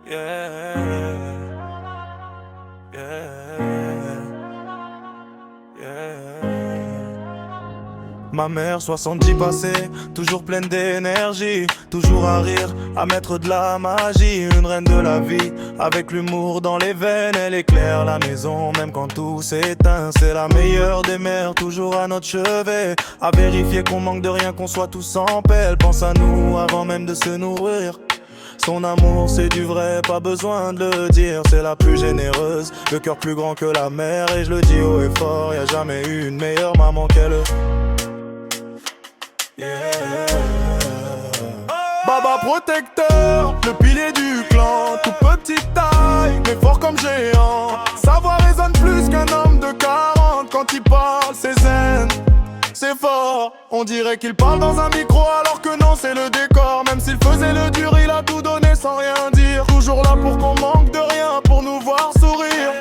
Yeah, yeah, yeah. Ma mère 70 passée, toujours pleine d'énergie, toujours à rire, à mettre de la magie. Une reine de la vie, avec l'humour dans les veines. Elle éclaire la maison même quand tout s'éteint. C'est la meilleure des mères, toujours à notre chevet, à vérifier qu'on manque de rien, qu'on soit tous en paix. Elle pense à nous avant même de se nourrir. Son amour c'est du vrai, pas besoin de le dire. C'est la plus généreuse, le cœur plus grand que la mer. Et je le dis haut et fort, y a jamais eu une meilleure maman qu'elle. Yeah. Baba protecteur, le pilier du clan. Tout petite taille, mais fort comme géant. Sa voix résonne plus qu'un homme de 40. Quand il parle, c'est zen, c'est fort. On dirait qu'il parle dans un micro alors que non, c'est le décor. Même s'il faisait le dur, il a tout donné sans rien dire. Toujours là pour qu'on manque de rien, pour nous voir sourire.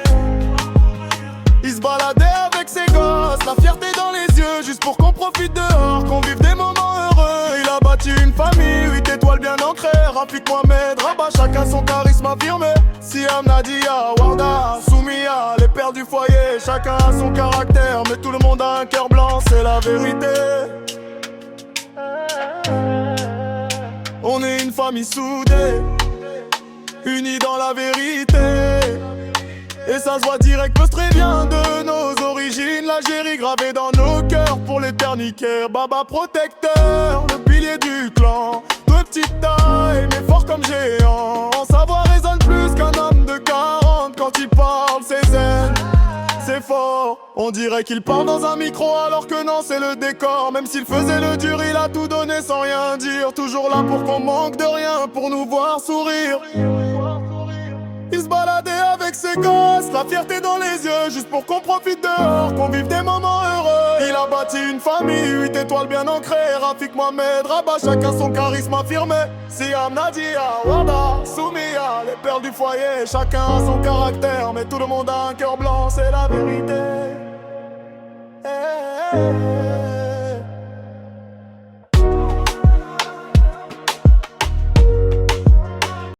Il se baladait avec ses gosses, la fierté dans les yeux, juste pour qu'on profite dehors, qu'on vive des moments heureux. Il a bâti une famille, 8 étoiles bien ancrées. Rafik Mohamed, Rabat, chacun son charisme affirmé. Siam, Nadia, Warda, Soumia, les pères du foyer. Chacun a son caractère, mais tout le monde a un cœur blanc, c'est la vérité. On est une famille soudée, unie dans la vérité. Et ça se voit direct, parce très bien de nos origines. L'Algérie gravée dans nos cœurs pour l'éternité. Baba protecteur, le pilier du clan. De petite taille, mais fort comme géant. Sa voix résonne plus qu'un homme de 40. Quand il parle, c'est zen, c'est fort. On dirait qu'il parle dans un micro alors que non, c'est le décor. Même s'il faisait le dur, il a tout donné sans rien dire. Toujours là pour qu'on manque de rien, pour nous voir sourire. Il se baladait avec ses gosses, la fierté dans les yeux, juste pour qu'on profite dehors, qu'on vive des moments heureux. Il a bâti une famille, 8 étoiles bien ancrées. Rafik Mohamed, Rabat, chacun son charisme affirmé. Siam, Nadia, Warda, Soumia, les pères du foyer. Chacun a son caractère, mais tout le monde a un cœur blanc, c'est la vérité. Hey, hey, hey.